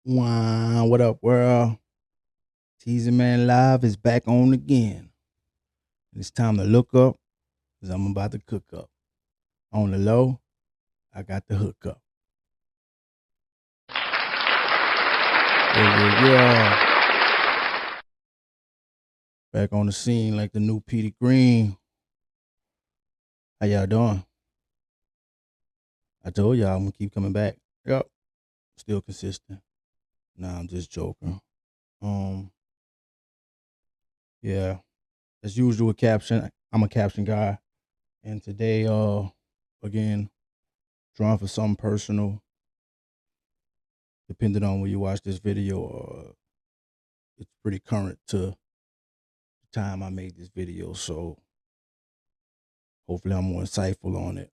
Wow, what up, world? Teasing Man Live is back on again. It's time to look up because I'm about to cook up. On the low, I got the hook up. Yeah. Back on the scene like the new Petey Green. How y'all doing? I told y'all I'm gonna keep coming back. Yep. Still consistent. Nah, I'm just joking. Um, yeah. As usual with caption, I'm a caption guy. And today, again, drawing for something personal. Depending on when you watch this video, it's pretty current to the time I made this video. So hopefully I'm more insightful on it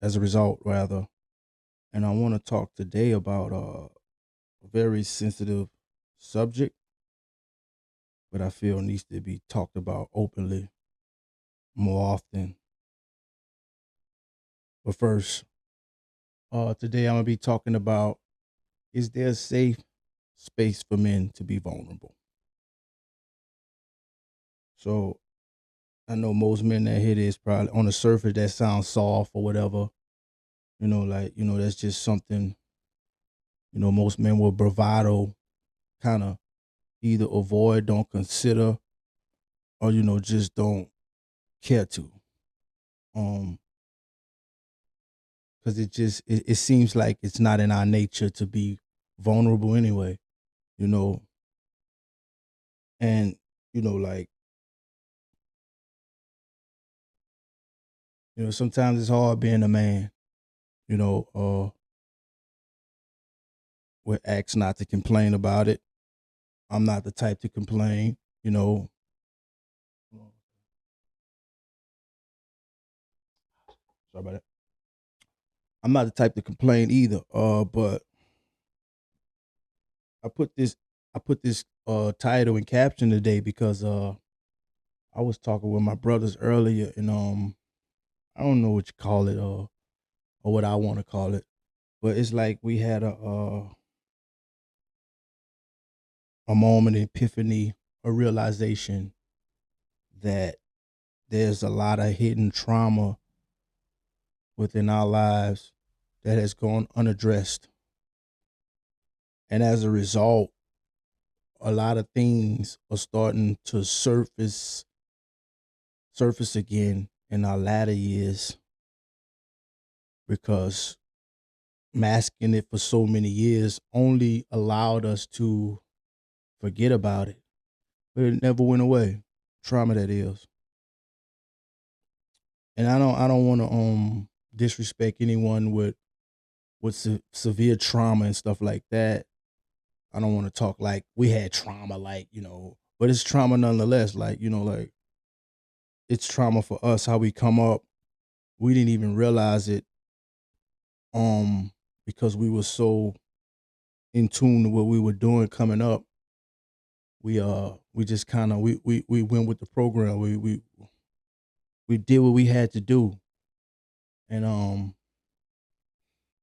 as a result rather. And I want to talk today about a very sensitive subject, but I feel needs to be talked about openly more often. But first, today I'm gonna be talking about, is there a safe space for men to be vulnerable? So I know most men that hear this probably on the surface that sounds soft or whatever. That's just something, most men will bravado kind of either avoid, don't consider, or, just don't care to. Um, because it seems like it's not in our nature to be vulnerable anyway, you know, and, like, sometimes it's hard being a man, we're asked not to complain about it. I'm not the type to complain, you know. Sorry about that. I'm not the type to complain either. But I put this I put this title and caption today because I was talking with my brothers earlier, and I don't know what you call it, or what I want to call it, but it's like we had a moment, epiphany, a realization that there's a lot of hidden trauma within our lives that has gone unaddressed, and as a result, a lot of things are starting to surface again in our latter years because masking it for so many years only allowed us to forget about it, but it never went away. Trauma that is. And I don't want to disrespect anyone with severe trauma and stuff like that. I don't want to talk like we had trauma, like, but it's trauma nonetheless. Like, like, it's trauma for us how we come up. We didn't even realize it, um, because we were so in tune to what we were doing coming up. We just kind of we went with the program. We did what we had to do, and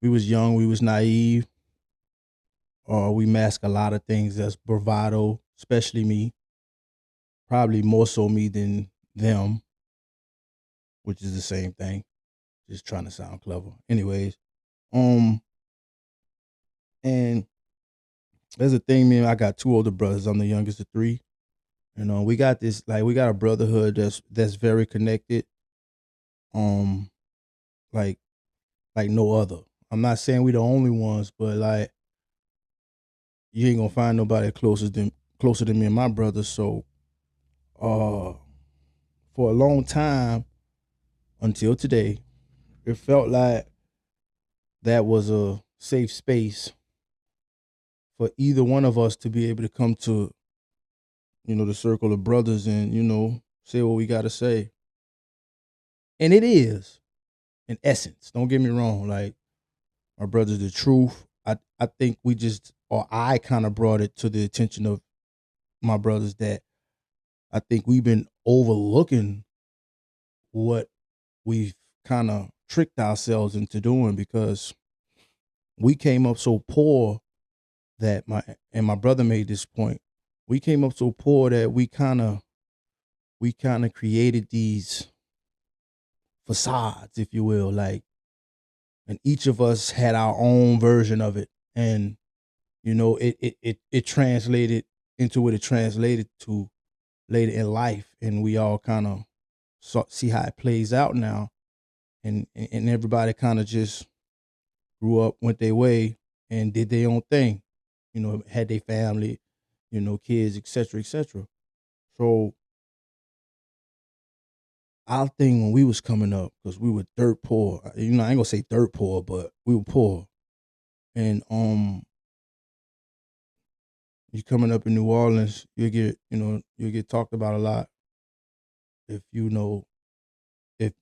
we was young, we was naive. We mask a lot of things as bravado, especially me. Probably more so me than them, which is the same thing. Just trying to sound clever. Anyways, um, and there's a thing, man. I got two older brothers. I'm the youngest of three. We got this, like, we got a brotherhood that's very connected. Um, like like no other. I'm not saying we the only ones, but like you ain't gonna find nobody closer than me and my brother. So uh for a long time until today, it felt like that was a safe space for either one of us to be able to come to, the circle of brothers and, say what we gotta say. And it is, in essence. Don't get me wrong, like, my brother's the truth. I think we just, or I kind of brought it to the attention of my brothers that I think we've been overlooking what we've kind of tricked ourselves into doing because we came up so poor that my brother made this point. We came up so poor that we kind of created these facades, if you will, like, and each of us had our own version of it, and it translated into what it translated to later in life, and we all kind of see how it plays out now, and everybody kind of just grew up, went their way, and did their own thing. Had their family, kids, etc., etc. So our thing when we was coming up, because we were dirt poor. I ain't gonna say dirt poor, but we were poor. And you coming up in New Orleans, you'll get talked about a lot if if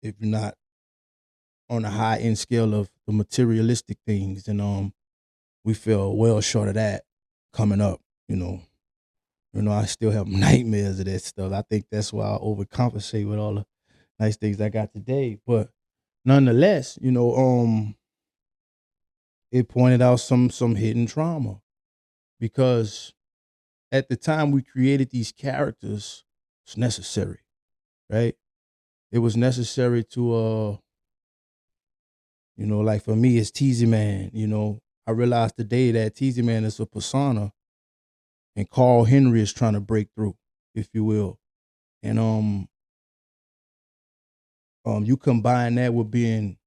if you're not on the high end scale of the materialistic things, and we fell well short of that coming up. I still have nightmares of that stuff. I think that's why I overcompensate with all the nice things I got today. But nonetheless, it pointed out some hidden trauma, because at the time we created these characters, it's necessary, right? It was necessary to like for me it's Teasy Man. I realized today that Teasy Man is a persona, and Carl Henry is trying to break through, if you will. And you combine that with being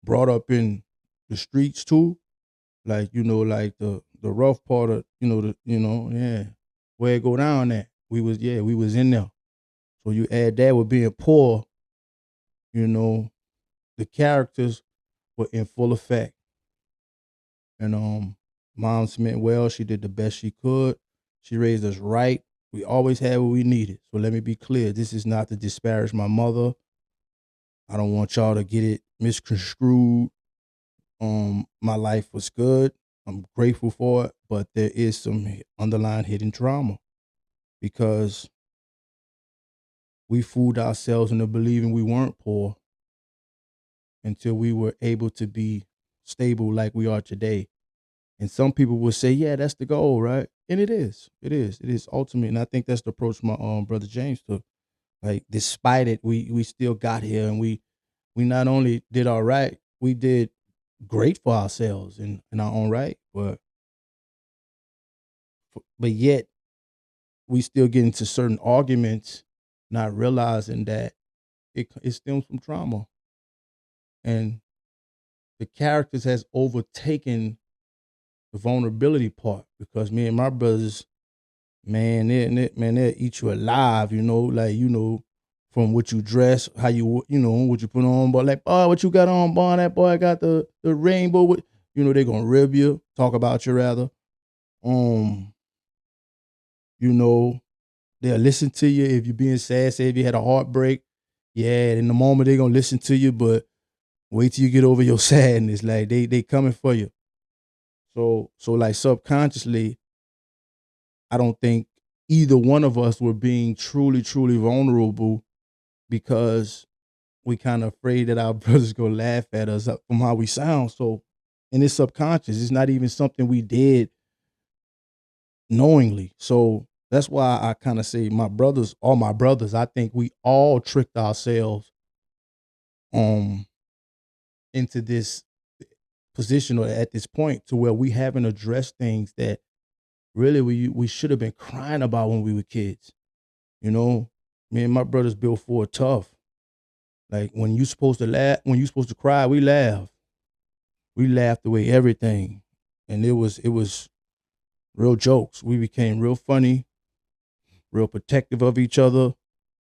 brought up in the streets too, like like the rough part of yeah, where it go down at. We was in there. So you add that with being poor, you know, the characters were in full effect. And mom's meant well. She did the best she could. She raised us right. We always had what we needed. So let me be clear. This is not to disparage my mother. I don't want y'all to get it misconstrued. My life was good. I'm grateful for it, but there is some underlying hidden trauma, because we fooled ourselves into believing we weren't poor until we were able to be stable like we are today. And some people will say, "Yeah, that's the goal, right?" And it is. It is ultimate. And I think that's the approach my brother James took. Like, despite it, we still got here, and we not only did all right, we did great for ourselves in our own right, but yet we still get into certain arguments, not realizing that it stems from trauma, and the characters has overtaken the vulnerability part, because me and my brothers, man, they'll eat you alive, like, from what you dress, how what you put on, but like, oh, what you got on, boy, that boy got the rainbow with, they're gonna rib you, talk about you rather. Um, you know, they'll listen to you if you're being sad, say if you had a heartbreak. Yeah, in the moment they're gonna listen to you, but wait till you get over your sadness. Like, they coming for you. So like, subconsciously, I don't think either one of us were being truly, truly vulnerable, because we kind of afraid that our brothers gonna laugh at us from how we sound. So, and it's subconscious. It's not even something we did knowingly. So that's why I kind of say all my brothers, I think we all tricked ourselves um into this position, or at this point, to where we haven't addressed things that really we should have been crying about when we were kids. You know, Me and my brothers built for it tough. Like, when you supposed to laugh, when you supposed to cry, we laugh. We laughed away everything, and it was real jokes. We became real funny, real protective of each other,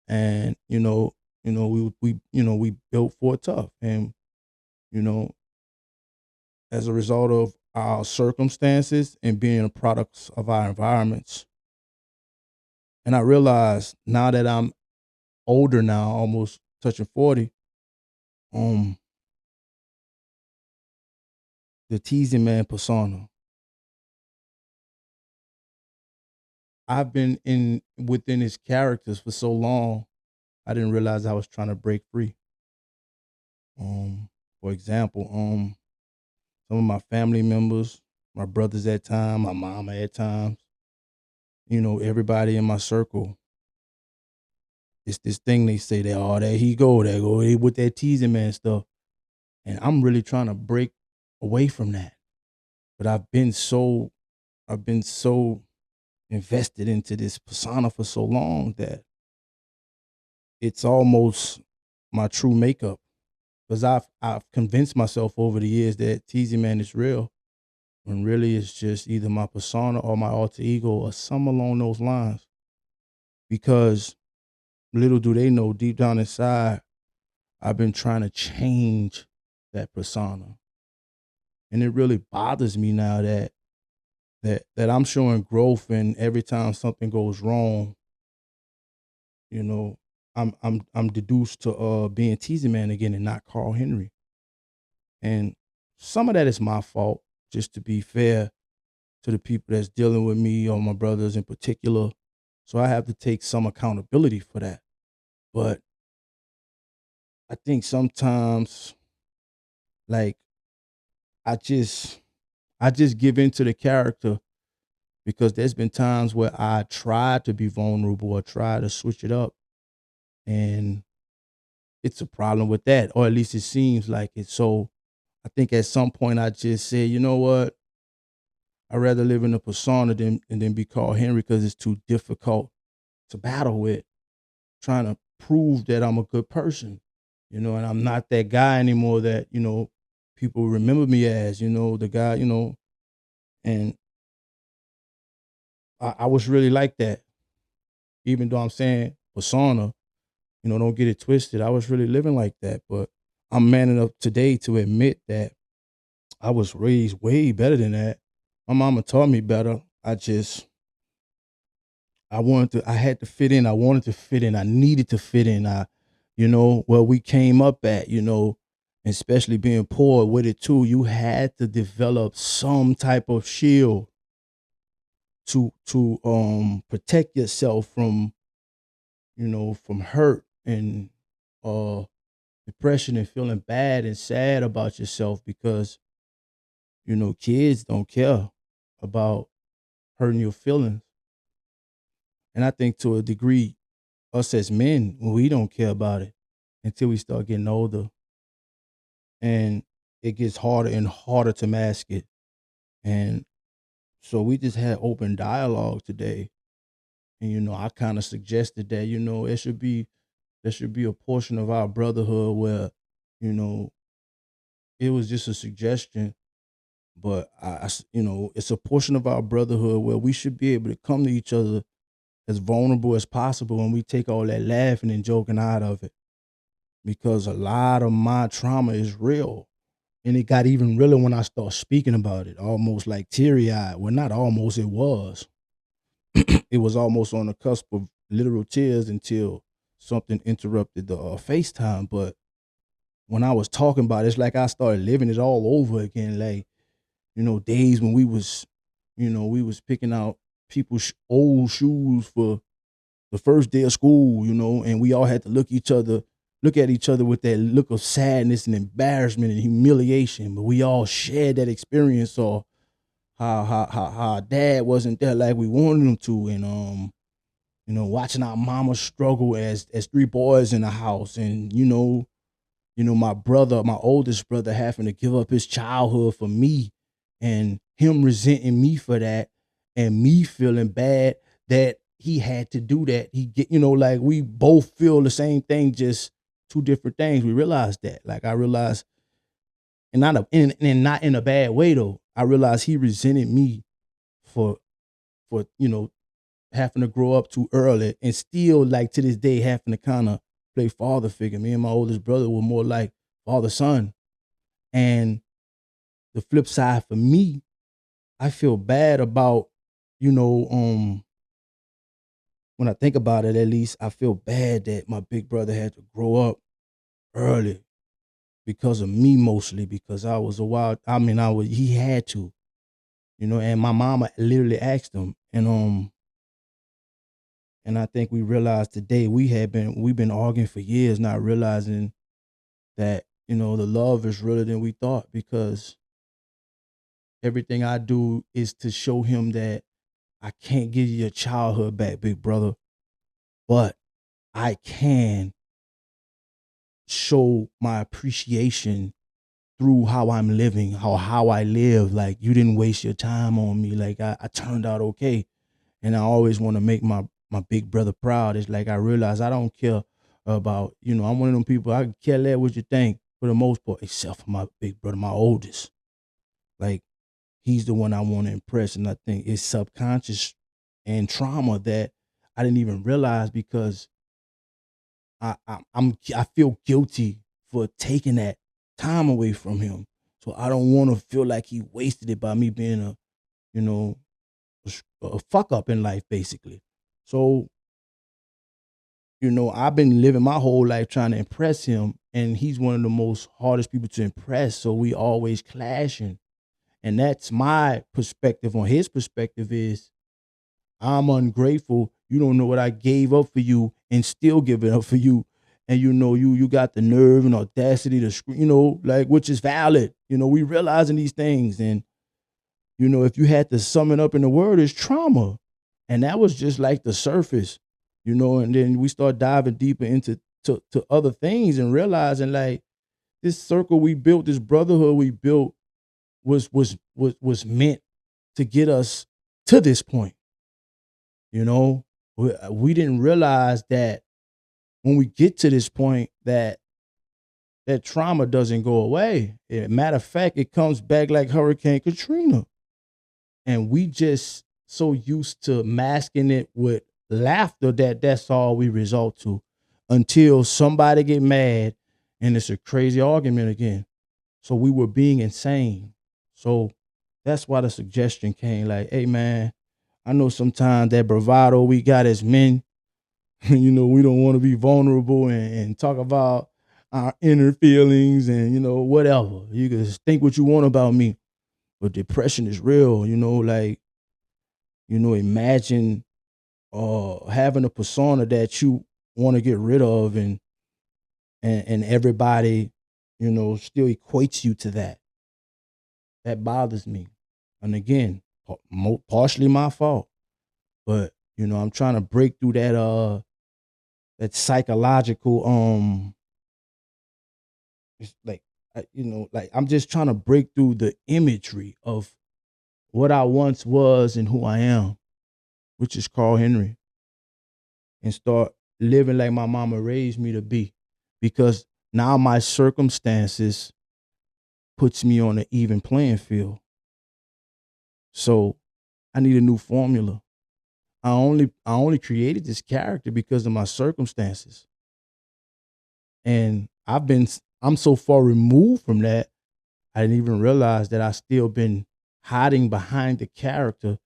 and we built for it tough, and you know as a result of our circumstances and being a product of our environments. And I realize now that I'm older now, almost touching 40, um, the teasing man persona. I've been in within his characters for so long, I didn't realize I was trying to break free. For example, some of my family members, my brothers at times, my mama at times, everybody in my circle. It's this thing they say that, oh, there he go, he with that teasing man stuff. And I'm really trying to break away from that. But I've been so invested into this persona for so long that it's almost my true makeup. Because I've convinced myself over the years that teasing man is real, when really it's just either my persona or my alter ego or some along those lines. Because little do they know, deep down inside, I've been trying to change that persona. And it really bothers me now that I'm showing growth, and every time something goes wrong, you know, I'm deduced to being teasing man again and not Carl Henry. And some of that is my fault, just to be fair to the people that's dealing with me or my brothers in particular. So I have to take some accountability for that. But I think sometimes, like, I just I just give into the character, because there's been times where I tried to be vulnerable or try to switch it up, and it's a problem with that, or at least it seems like it. So I think at some point I just said, you know what? I'd rather live in a persona than be called Henry, because it's too difficult to battle with, trying to prove that I'm a good person, and I'm not that guy anymore that, people remember me as, the guy, and I was really like that, even though I'm saying persona, don't get it twisted. I was really living like that, but I'm man enough today to admit that I was raised way better than that. My mama taught me better. I had to fit in. I wanted to fit in. I needed to fit in. Where we came up at, especially being poor with it too, you had to develop some type of shield to protect yourself from, from hurt and uh depression and feeling bad and sad about yourself, because, kids don't care about hurting your feelings. And I think to a degree, us as men, we don't care about it until we start getting older. And it gets harder and harder to mask it. And so we just had open dialogue today. And, I kind of suggested that, there should be a portion of our brotherhood where, you know, it was just a suggestion, but it's a portion of our brotherhood where we should be able to come to each other as vulnerable as possible, and we take all that laughing and joking out of it, because a lot of my trauma is real. And it got even realer when I start speaking about it, almost like teary eyed. Well, not almost, it was. It was almost on the cusp of literal tears until something interrupted the FaceTime. But when I was talking about it, it's like I started living it all over again. Like, days when we was picking out people's old shoes for the first day of school, and we all had to look at each other with that look of sadness and embarrassment and humiliation. But we all shared that experience, or how our dad wasn't there like we wanted him to, and watching our mama struggle as three boys in the house, and my brother, my oldest brother, having to give up his childhood for me, and him resenting me for that, and me feeling bad that he had to do that. He get, like, we both feel the same thing, just two different things. We realized that. Like, I realized, and not in a bad way though. I realized he resented me for having to grow up too early, and still, like, to this day, having to kind of play father figure. Me and my oldest brother were more like father son. And the flip side for me, I feel bad about, you know, when I think about it, at least I feel bad that my big brother had to grow up early because of me, mostly because I was a wild. I mean, he had to, and my mama literally asked him, and I think we realized today we've been arguing for years, not realizing that, the love is realer than we thought, because Everything I do is to show him that I can't give you your childhood back, big brother, but I can show my appreciation through how I'm living, how I live. Like, you didn't waste your time on me. Like, I turned out okay. And I always want to make my big brother proud. It's like I realize I don't care about, I'm one of them people, I care less what you think for the most part, except for my big brother, my oldest. Like, he's the one I want to impress. And I think it's subconscious and trauma that I didn't even realize, because I feel guilty for taking that time away from him. So I don't want to feel like he wasted it by me being you know, a fuck up in life, basically. So, I've been living my whole life trying to impress him, and he's one of the most hardest people to impress. So we always clashing. And that's my perspective. On his perspective is, I'm ungrateful. You don't know what I gave up for you and still give it up for you. And you got the nerve and audacity to scream, like, which is valid. We realizing these things. And, if you had to sum it up in the word, it's trauma. And that was just like the surface, and then we start diving deeper into to other things and realizing, like, this circle we built, this brotherhood we built was meant to get us to this point. We didn't realize that when we get to this point, that trauma doesn't go away. Matter of fact, it comes back like Hurricane Katrina. And we just so used to masking it with laughter that that's all we resort to, until somebody get mad and it's a crazy argument again. So we were being insane. So that's why the suggestion came, like, hey man, I know sometimes that bravado we got as men, we don't want to be vulnerable and talk about our inner feelings and, whatever. You can think what you want about me, but depression is real, like, imagine having a persona that you want to get rid of, and everybody, still equates you to that. That bothers me. And again, partially my fault. But, I'm trying to break through that psychological it's like like, I'm just trying to break through the imagery of what I once was and who I am, which is Carl Henry, and start living like my mama raised me to be. Because now my circumstances puts me on an even playing field. So I need a new formula. I only created this character because of my circumstances. And I'm so far removed from that, I didn't even realize that I still been hiding behind the character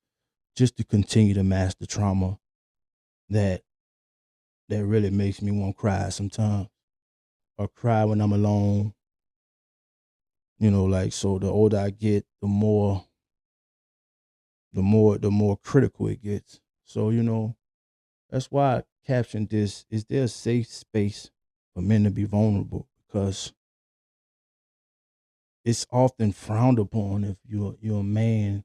just to continue to mask the trauma that really makes me want to cry sometimes, or cry when I'm alone. Like, so the older I get, the more critical it gets. So, that's why I captioned this: is there a safe space for men to be vulnerable? Because it's often frowned upon if you're a man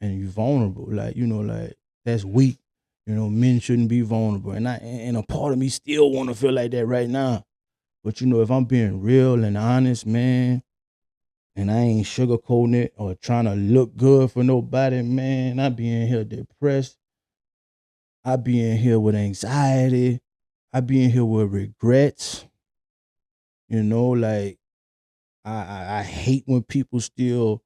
and you're vulnerable. Like, like, that's weak. Men shouldn't be vulnerable. And a part of me still want to feel like that right now. But if I'm being real and honest, man, and I ain't sugarcoating it or trying to look good for nobody, man, I be in here depressed. I be in here with anxiety. I be in here with regrets. Like, I hate when people still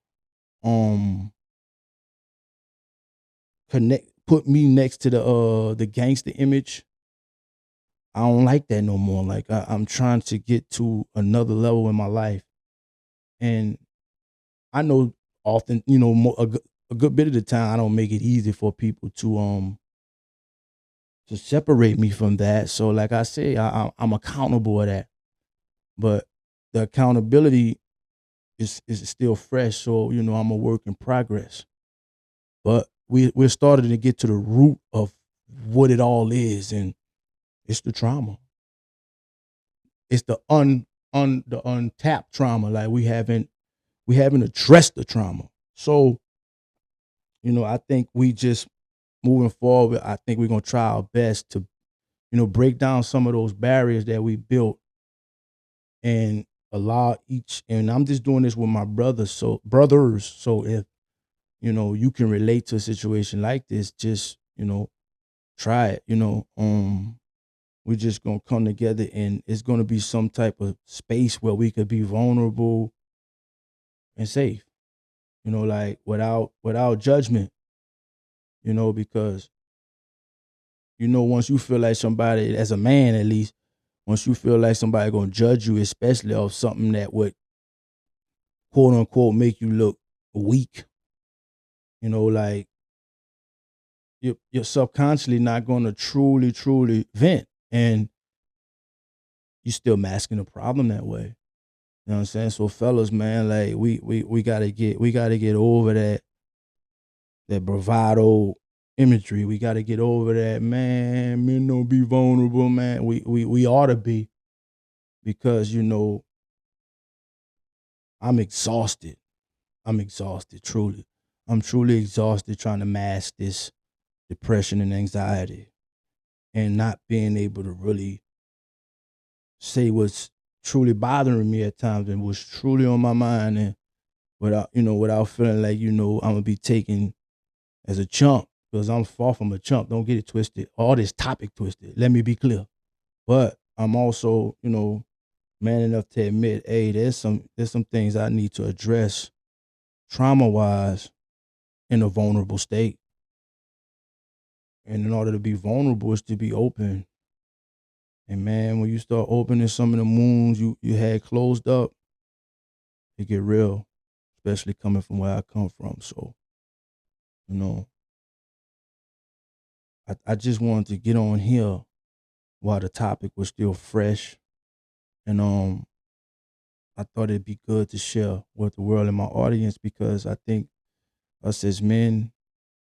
put me next to the gangster image. I don't like that no more. Like, I'm trying to get to another level in my life. And I know often, a good bit of the time I don't make it easy for people to separate me from that. So like I say, I'm accountable of that. But the accountability is still fresh. So, I'm a work in progress. But we're starting to get to the root of what it all is, and it's the trauma. It's the untapped trauma. Like, we haven't addressed the trauma. So, I think we just moving forward, I think we're gonna try our best to, break down some of those barriers that we built and allow each, and I'm just doing this with my brothers. So if, you can relate to a situation like this, just, try it, we're just gonna come together and it's gonna be some type of space where we could be vulnerable and safe, like without judgment, because once you feel like somebody, as a man at least, once you feel like somebody gonna judge you, especially of something that would quote unquote make you look weak, like you're subconsciously not gonna truly vent, and you still masking the problem that way. You know what I'm saying? So fellas, man, like we gotta get over that bravado imagery. We gotta get over that, man. Men don't be vulnerable, man. We ought to be, because I'm exhausted. I'm exhausted, truly. I'm truly exhausted trying to mask this depression and anxiety and not being able to really say what's truly bothering me at times and what's truly on my mind, and without feeling like, I'm gonna be taken as a chump, because I'm far from a chump. Don't get it twisted. All this topic twisted. Let me be clear. But I'm also, man enough to admit, hey, there's some things I need to address trauma wise in a vulnerable state. And in order to be vulnerable is to be open. And man, when you start opening some of the wounds you had closed up, it get real, especially coming from where I come from. So, you know, I just wanted to get on here while the topic was still fresh. And I thought it'd be good to share with the world and my audience, because I think us as men,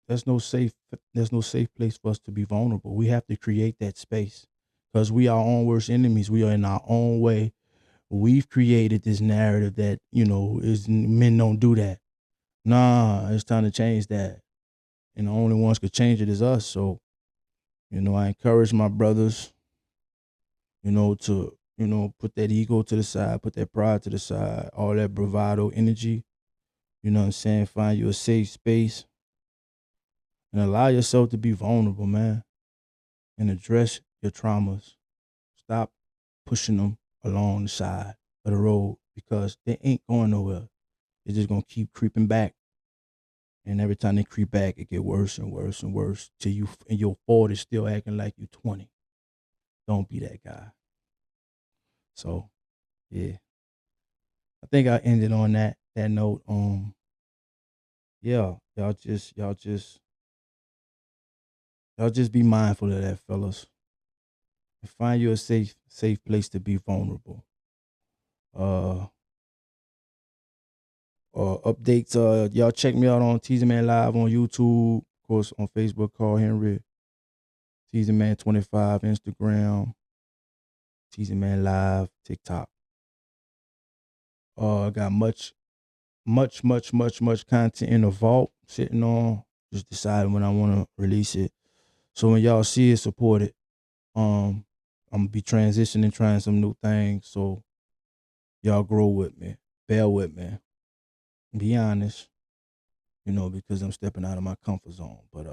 there's no safe place for us to be vulnerable. We have to create that space, because we are our own worst enemies. We are in our own way. We've created this narrative that, is men don't do that. Nah, it's time to change that. And the only ones could change it is us. So, I encourage my brothers, to, put that ego to the side, put that pride to the side, all that bravado energy, you know what I'm saying? Find you a safe space and allow yourself to be vulnerable, man, and address your traumas. Stop pushing them along the side of the road, because they ain't going nowhere. They're just gonna keep creeping back. And every time they creep back, it get worse and worse and worse till you in your 40s still acting like you 20. Don't be that guy. So yeah, I think I ended on that note. Yeah, y'all just be mindful of that, fellas, and find you a safe place to be vulnerable. Uh, Updates. Y'all check me out on Teasing Man Live on YouTube, of course on Facebook, Carl Henry, Teasing Man 25, Instagram, Teasing Man Live, TikTok. I got much content in the vault sitting on. Just deciding when I want to release it. So when y'all see it, support it. I'm gonna be transitioning, trying some new things. So y'all grow with me, bear with me. Be honest, because I'm stepping out of my comfort zone. But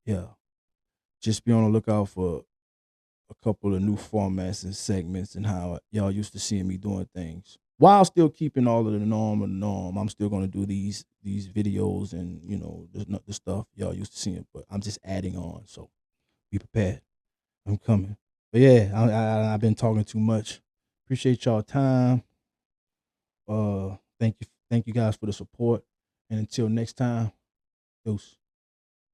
yeah, just be on the lookout for a couple of new formats and segments and how y'all used to seeing me doing things. While still keeping all of the norm, I'm still gonna do these videos and the stuff y'all used to seeing. But I'm just adding on, so be prepared. I'm coming. But yeah, I've been talking too much. Appreciate y'all time. Thank you guys for the support. And until next time, deuce.